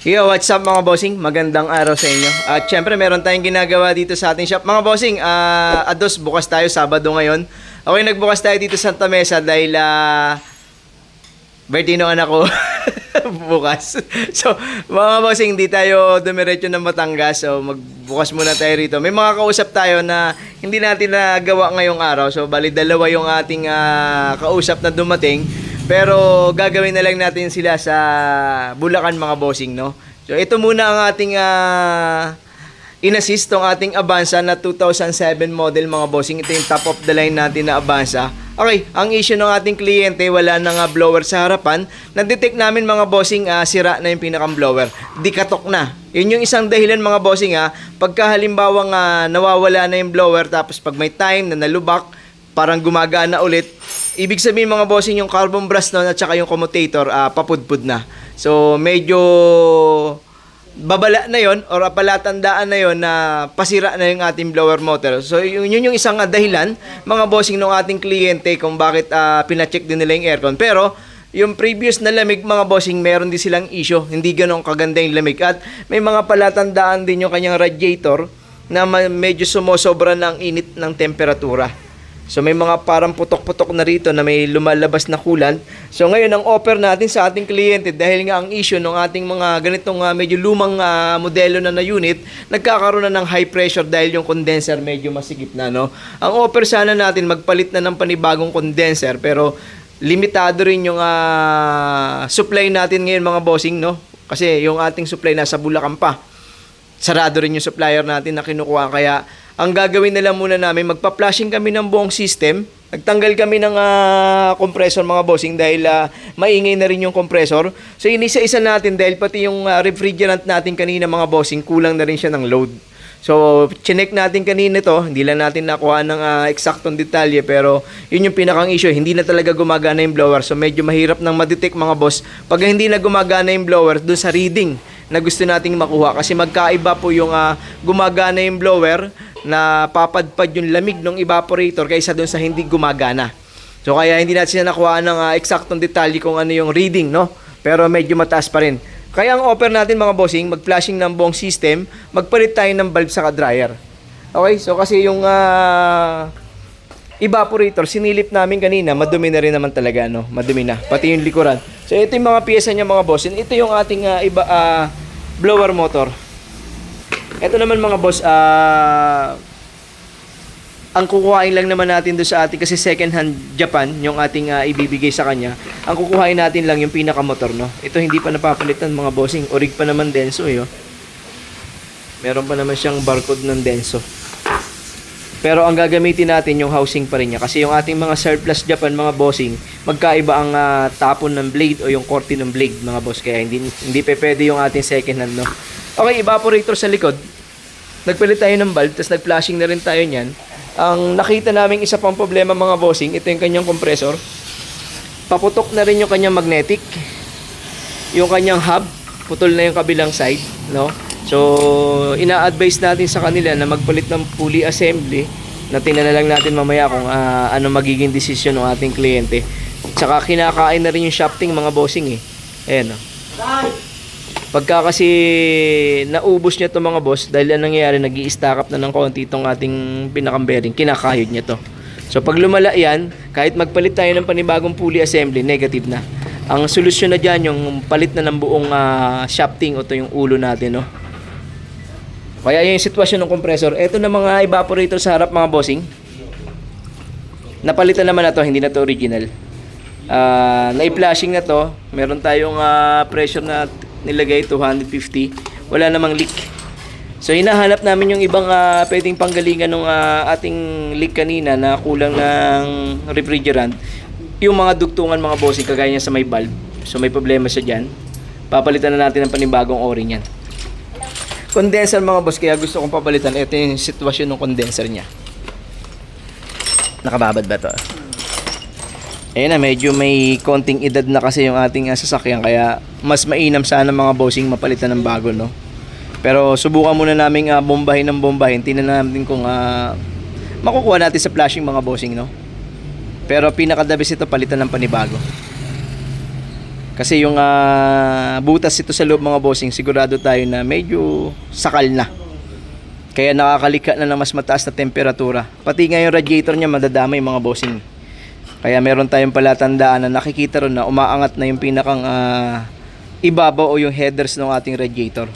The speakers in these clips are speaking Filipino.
Yo, what's up mga bossing? Magandang araw sa inyo. At syempre meron tayong ginagawa dito sa ating shop. Mga bossing, ados bukas tayo Sabado ngayon. Okay, nagbukas tayo dito sa Santa Mesa dahil birthday ng anak ko bukas. So, mga bossing, hindi tayo dumiretso ng Batangas. So, magbukas muna tayo rito. May mga kausap tayo na hindi natin nagawa ngayong araw. So, bali dalawa yung ating kausap na dumating. Pero gagawin na lang natin sila sa Bulacan mga bossing, no? So ito muna ang ating in-assist tong ating Avanza na 2007 model mga bossing. Ito yung top of the line natin na Avanza. Okay, ang issue ng ating kliyente, wala nang blower sa harapan. Na-detect namin mga bossing, sira na yung pinakang blower. Di katok na. Yun yung isang dahilan mga bossing, pagka halimbawang nawawala na yung blower tapos pag may time na nalubak, parang gumagana ulit. Ibig sabihin mga bossing, yung carbon brush nun at saka yung commutator, papudpud na. So, medyo babala na yon or palatandaan na yon na pasira na yung ating blower motor. So, yun yung isang dahilan, mga bossing, ng ating kliyente kung bakit pina-check din nila yung aircon. Pero, yung previous na lamig, mga bossing, meron din silang issue. Hindi ganun kaganda yung lamig. At may mga palatandaan din yung kanyang radiator na medyo sumosobra ng init ng temperatura. So may mga parang putok-putok na rito na may lumalabas na coolant. So ngayon ang offer natin sa ating kliyente, dahil nga ang issue ng ating mga ganitong medyo lumang modelo na unit, nagkakaroon na ng high pressure dahil yung condenser medyo masigip na, no? Ang offer sana natin, magpalit na ng panibagong condenser, pero limitado rin yung supply natin ngayon mga bossing, no? Kasi yung ating supply nasa Bulacan pa. Sarado rin yung supplier natin na kinukuha, kaya ang gagawin na lang muna namin, magpa-flushing kami ng buong system. Nagtanggal kami ng compressor mga bossing dahil maingay na rin yung compressor. So inisa-isa natin dahil pati yung refrigerant natin kanina mga bossing, kulang na rin siya ng load. So chinek natin kanina to, hindi lang natin nakuha ng eksaktong detalye, pero yun yung pinakang issue, hindi na talaga gumagana yung blower. So medyo mahirap nang ma-detect mga boss pag hindi na gumagana yung blower dun sa reading na gusto nating makuha, kasi magkaiba po yung gumagana yung blower na papadpad yung lamig ng evaporator kaysa doon sa hindi gumagana. So kaya hindi natin sila nakuha ng eksaktong detalye kung ano yung reading, no? Pero medyo mataas pa rin. Kaya ang offer natin mga bossing, mag-flashing ng buong system, magpalit tayo ng valve sa dryer. Okay? So kasi yung evaporator, sinilip namin kanina, madumi na rin naman talaga, no? Madumi na, pati yung likuran. So ito yung mga piyesa niya mga bossing. Ito yung ating blower motor. Ito naman mga boss, ang kukuhain lang naman natin doon sa ating, kasi second hand Japan yung ating ibibigay sa kanya. Ang kukuhain natin lang yung pinaka-motor, no? Ito hindi pa napapalitan mga bossing. Orig pa naman Denso, eh, oh. Meron pa naman siyang barcode ng Denso. Pero ang gagamitin natin yung housing pa rin niya, kasi yung ating mga surplus Japan mga bossing, magkaiba ang tapon ng blade o yung korte ng blade mga boss, kaya hindi pa pwede yung ating second hand, no? Okay, evaporator sa likod. Nagpalit tayo ng valve, tapos nag-flashing na rin tayo niyan. Ang nakita namin isa pang problema mga bossing, ito yung kanyang compressor. Paputok na rin yung kanyang magnetic. Yung kanyang hub, putol na yung kabilang side, no? So, ina-advise natin sa kanila na magpalit ng pulley assembly. Na tingnan na lang natin mamaya kung ano magiging desisyon ng ating kliyente. Tsaka kinakain na rin yung shafting mga bossing, eh. Ayan, no? Pagka kasi naubos niya to mga boss, dahil ang nangyayari, nag-i-stack up na ng konti itong ating pinakang bearing, kinakayod niya to. So pag lumala yan, kahit magpalit tayo ng panibagong pulley assembly, negative na. Ang solusyon na dyan, yung palit na ng buong shafting o to yung ulo natin, no? Kaya yung sitwasyon ng compressor. Ito na mga evaporator sa harap mga bossing. Napalitan naman na to, hindi na to original. Na-flashing na to, meron tayong pressure na nilagay 250, wala namang leak. So hinahanap namin yung ibang pwedeng panggalingan ng ating leak kanina na kulang ng refrigerant. Yung mga dugtungan mga bossing, kagaya niya sa may valve. So may problema siya dyan. Papalitan na natin ng panibagong o-ring yan. Condenser mga boss, kaya gusto kong papalitan. Ito yung sitwasyon ng condenser niya. Nakababad ba to? Ayun na, medyo may konting edad na kasi yung ating sasakyan, kaya mas mainam sana mga bossing mapalitan ng bago, no? Pero subukan muna namin bombahin ng bombahin. Tingnan natin kung makukuha natin sa flashing mga bossing, no? Pero pinaka-the best ito, palitan ng panibago. Kasi yung butas ito sa loob mga bossing, sigurado tayo na medyo sakal na. Kaya nakakalika na ng mas mataas na temperatura. Pati nga yung radiator niya madadamay mga bossing. Kaya meron tayong palatandaan na nakikita ron na umaangat na yung pinakang ibabaw o yung headers ng ating radiator.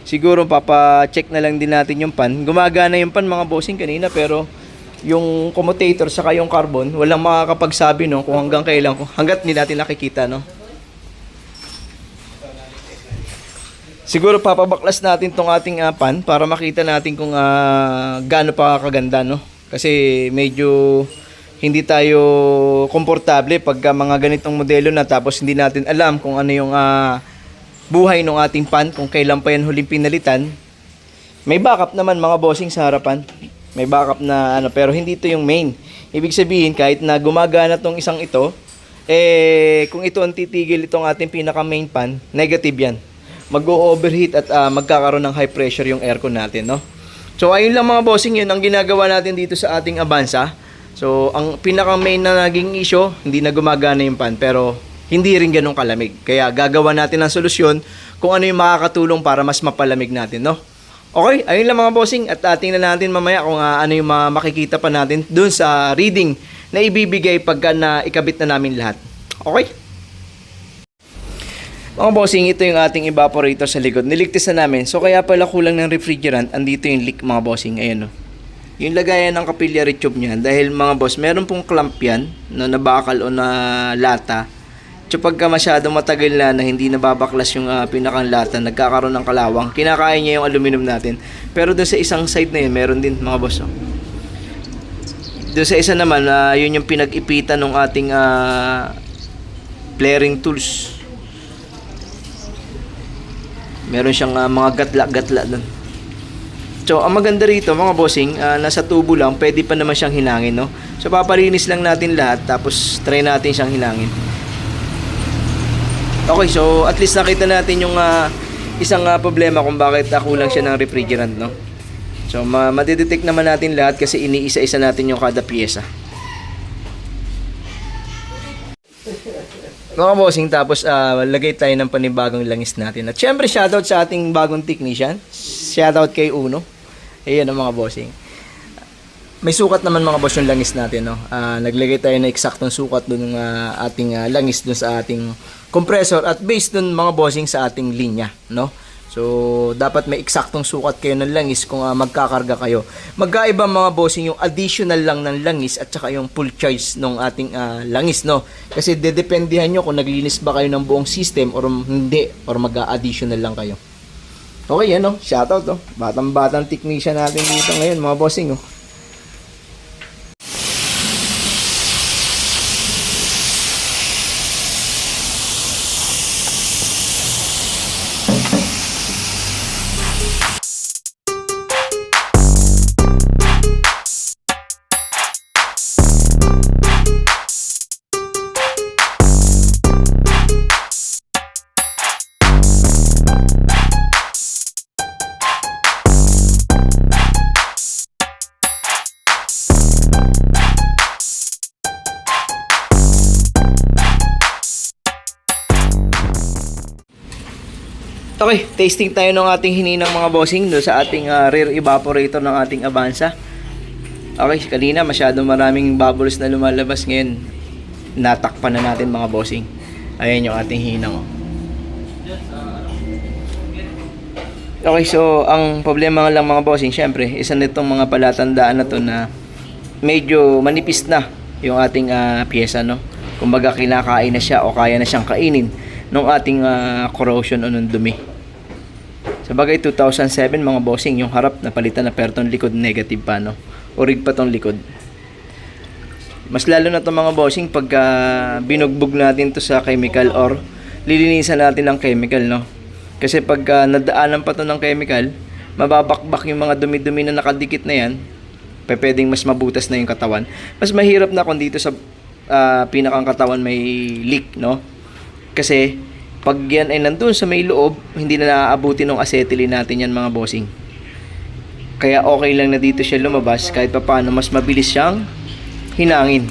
Siguro papa-check na lang din natin yung pan. Gumagana yung pan mga bossing kanina, pero yung commutator saka yung carbon, walang makakapagsabi no kung hanggang kailan, hanggat hindi natin nakikita no. Siguro papabaklas natin tong ating pan para makita natin kung gaano pa kaganda no. Kasi medyo hindi tayo komportable pagka mga ganitong modelo na tapos hindi natin alam kung ano yung buhay ng ating pan, kung kailan pa yan huling pinalitan. May backup naman mga bossing sa harapan. May backup na pero hindi ito yung main. Ibig sabihin kahit na gumagana tong isang ito, kung ito ang titigil itong ating pinaka main pan, negative yan. Mag-o-overheat at magkakaroon ng high pressure yung aircon natin, no? So ayun lang mga bossing, yun ang ginagawa natin dito sa ating Avanza. So ang pinaka main na naging issue, hindi na gumagana yung pan, pero hindi rin ganun kalamig. Kaya gagawa natin ng solusyon kung ano yung makakatulong para mas mapalamig natin, no? Okay, ayun lang mga bossing, at tingnan natin mamaya kung ano yung makikita pa natin dun sa reading na ibibigay pagka na ikabit na namin lahat. Okay? Mga bossing, ito yung ating evaporator sa likod. Niligtas na namin. So kaya pala kulang ng refrigerant, andito yung leak mga bossing. Ayan o. Yung lagayan ng capillary tube niyan, dahil mga boss, meron pong clamp yan, no, na bakal o na lata. So pagka masyado matagal na hindi nababaklas yung pinakang lata, nagkakaroon ng kalawang, kinakain niya yung aluminum natin. Pero doon sa isang side na yun, meron din mga boss. Oh. Doon sa isa naman, yun yung pinag-ipitan ng ating flaring tools. Meron siyang mga gatla-gatla doon. So, ang maganda rito mga bossing, nasa tubo lang, pwede pa naman siyang hinangin, no? So, papalinis lang natin lahat, tapos try natin siyang hinangin. Okay, so at least nakita natin yung isang problema kung bakit kulang siya ng refrigerant, no? So, madidetect naman natin lahat kasi iniisa-isa natin yung kada piyesa. Mga bossing, tapos lagay tayo ng panibagong langis natin. At syempre, shoutout sa ating bagong technician. Shoutout kay Uno. Ayan ang mga bossing. May sukat naman mga boss yung langis natin, no? Naglagay tayo na eksaktong sukat dun ng ating langis dun sa ating compressor at based dun mga bossing sa ating linya, no? So, dapat may eksaktong sukat kayo ng langis kung magkakarga kayo. Magkaiba mga bossing yung additional lang ng langis at saka yung full charge ng ating langis, no? Kasi dedependihan nyo kung naglinis ba kayo ng buong system or hindi, or mag-additional lang kayo. Okay, yan, no? Shoutout, no? Batang-batang technician natin dito ngayon, mga bossing, no? Okay, tasting tayo ng ating hininang mga bossing do sa ating rear evaporator ng ating Avanza. Okay, kanina masyado maraming bubbles na lumalabas, ngayon natakpan na natin mga bossing. Ayan yung ating hinang. Okay, so ang problema lang mga bossing, syempre, isa nitong mga palatandaan na to na medyo manipis na yung ating pyesa, no? Kumbaga kinakain na siya o kaya na siyang kainin nung ating corrosion o nung dumi. Sa bagay 2007 mga bossing, yung harap napalitan na pero tong likod negative pa, no? Orig pa tong likod. Mas lalo na to mga bossing pagka binugbog natin to sa chemical or lilinisan natin ng chemical, no? Kasi pagka nadaanan pa to ng chemical, mababakbak yung mga dumi-dumi na nakadikit na yan, pwedeng mas mabutas na yung katawan. Mas mahirap na kung dito sa pinakang katawan may leak, no? Kasi pag yan ay nandun sa may loob, hindi na naaabuti ng acetylene natin yan mga bossing. Kaya okay lang na dito siya lumabas, kahit pa paano mas mabilis siyang hinangin.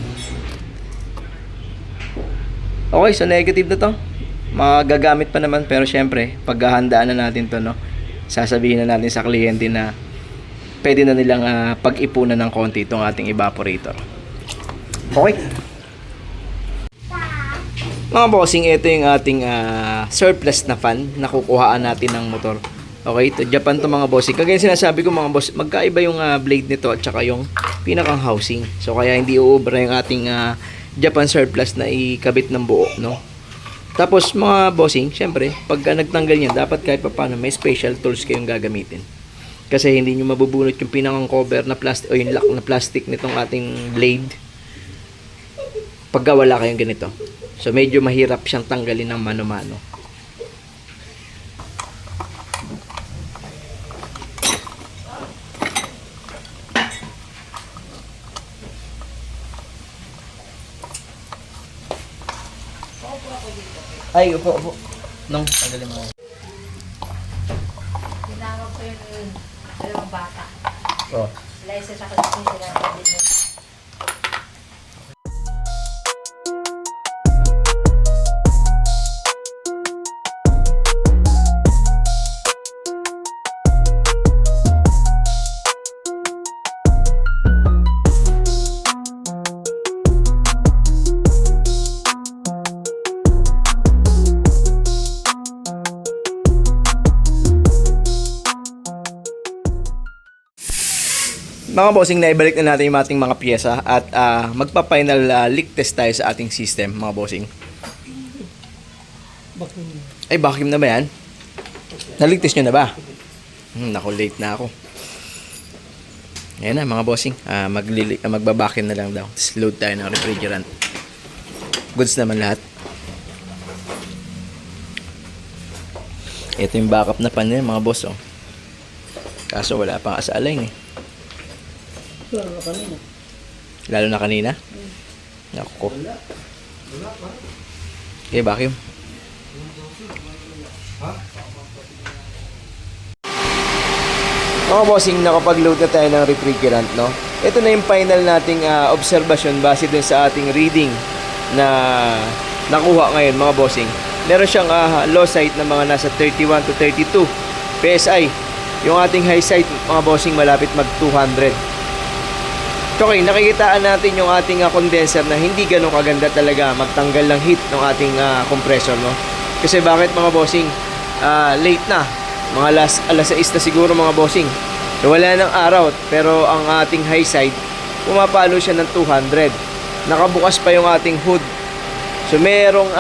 Okay, so negative na to. magagamit pa naman, pero syempre paghahandaan na natin to, no, sasabihin na natin sa kliyente na pwede na nilang pag-ipunan ng konti itong ating evaporator. Okay, mga bossing, ito yung ating surplus na fan na kukuhaan natin ng motor. Okay, to Japan to mga bossing. Kagaya sinasabi ko mga boss, magkaiba yung blade nito at saka yung pinakang housing. So kaya hindi uubra yung ating Japan surplus na ikabit ng buo, no? Tapos mga bossing, syempre, pagka nagtanggal yan, dapat kahit paano may special tools kayong gagamitin. Kasi hindi nyo mabubunot yung pinakang cover na plastic o yung lock na plastic nitong ating blade pagka wala kayong ganito. So medyo mahirap siyang tanggalin ng mano-mano. Ay, upo. Nung, tanggalin mo. Tinawag ko yung dalawang bata. Oh. Wala isa sa kasi tinawag din yun. Mga bossing, naibalik na natin yung ating mga pyesa at magpa-final leak test tayo sa ating system, mga bossing. Ay, vacuum na ba yan? Na-leak test nyo na ba? Naku, late na ako. Ayan na mga bossing, magbabacuum na lang daw. Tapos load tayo ng refrigerant. Goods naman lahat. Ito yung backup na pan niya mga boss, oh. Kaso wala pang asa-align eh. Lalo na kanina? Naku. Okay, vacuum. Mga bossing, nakapag-load na tayo ng refrigerant, no? Ito na yung final nating observation base dun sa ating reading na nakuha ngayon, mga bossing. Meron siyang low side na mga nasa 31 to 32 PSI. Yung ating high side, mga bossing, malapit mag 200. Okay, nakikitaan natin yung ating condenser na hindi ganun kaganda talaga magtanggal ng heat ng ating compressor, no? Kasi bakit mga bossing? Late na. Mga alas 6 na siguro mga bossing. So wala nang araw, pero ang ating high side, pumapalo siya ng 200. Nakabukas pa yung ating hood. So merong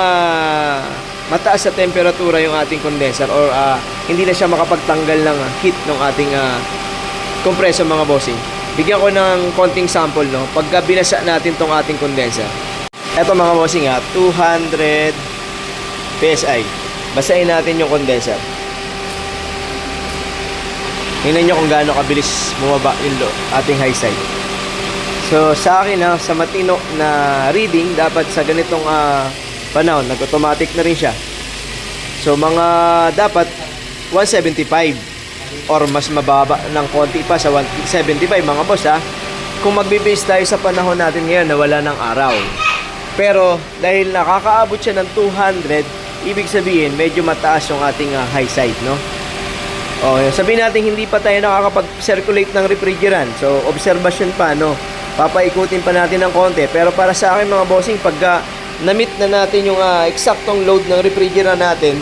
mataas sa temperatura yung ating condenser or hindi na siya makapagtanggal ng heat ng ating compressor, mga bossing. Bigyan ko ng konting sample, no? Pagka binasa natin tong ating condenser. Eto mga bossing 200 PSI. Basahin natin yung condenser. Tingnan nyo kung gaano kabilis bumaba yung ating high side. So sa akin sa matino na reading, dapat sa ganitong panahon, nag-automatic na rin siya. So mga dapat 175 or mas mababa ng konti pa sa 175 mga boss kung magbe-base tayo sa panahon natin ngayon na wala ng araw. Pero dahil nakakaabot siya ng 200, ibig sabihin medyo mataas yung ating high side, no? Sabihin natin hindi pa tayo nakakapag-circulate ng refrigerant. So observation pa, no? Papaikutin pa natin ng konti. Pero para sa akin mga bossing, pagka na-meet na natin yung eksaktong load ng refrigerant natin,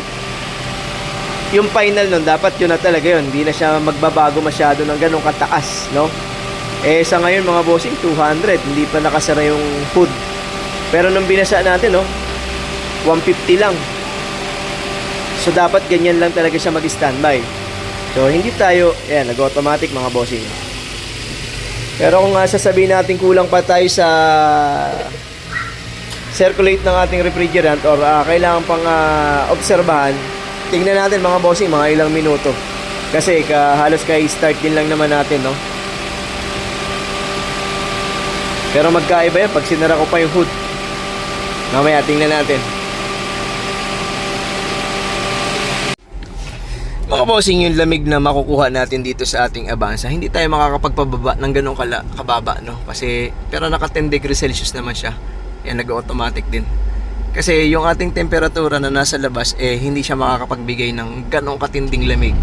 yung final nun, dapat yun na talaga yun. Hindi na siya magbabago masyado ng ganong kataas, no? Sa ngayon mga bossing, 200. Hindi pa nakasara yung hood. Pero nung binasa natin, no, 150 lang. So dapat ganyan lang talaga siya mag-standby. So hindi tayo, nag-automatic mga bossing. Pero kung sasabihin natin kulang pa tayo sa circulate ng ating refrigerant or kailangan pang obserbahan, tingnan natin mga bossing, mga ilang minuto. Kasi halos start din lang naman natin, no? Pero magkaiba yan pag sinara ko pa yung hood. Mamaya, tingnan natin. Mga bossing, yung lamig na makukuha natin dito sa ating Avanza, hindi tayo makakapagpababa ng ganong kababa, no? Kasi, pero naka 10 degrees Celsius naman siya. Yan, nag-automatic din. Kasi yung ating temperatura na nasa labas hindi siya makakapagbigay ng ganong katinding lamig.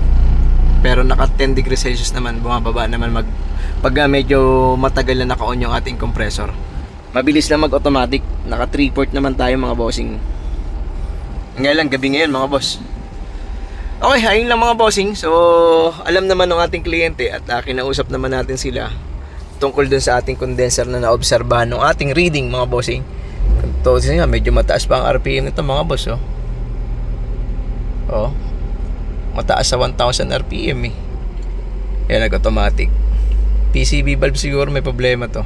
Pero naka 10 degrees Celsius naman, bumababa naman pag medyo matagal na naka-on yung ating compressor. Mabilis lang mag-automatic. Naka 3-port naman tayo mga bossing. Ngayon lang, gabi ngayon mga boss. Okay, ayun lang mga bossing. So, alam naman ng ating kliyente at kinausap naman natin sila tungkol dun sa ating condenser na naobserbahan ng ating reading mga bossing. Ito nga, medyo mataas pa ang RPM nito mga boss. Oh, mataas sa 1000 RPM eh. Yan, nag-automatic. PCB valve siguro may problema to.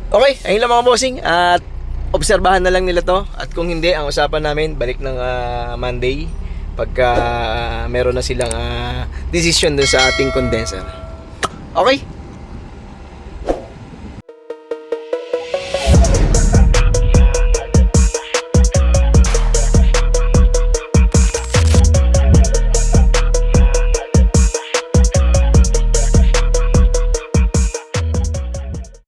Okay, ayun lang mga bossing. At obserbahan na lang nila to. At kung hindi, ang usapan namin balik ng Monday pagka meron na silang decision dun sa ating condenser. Okay?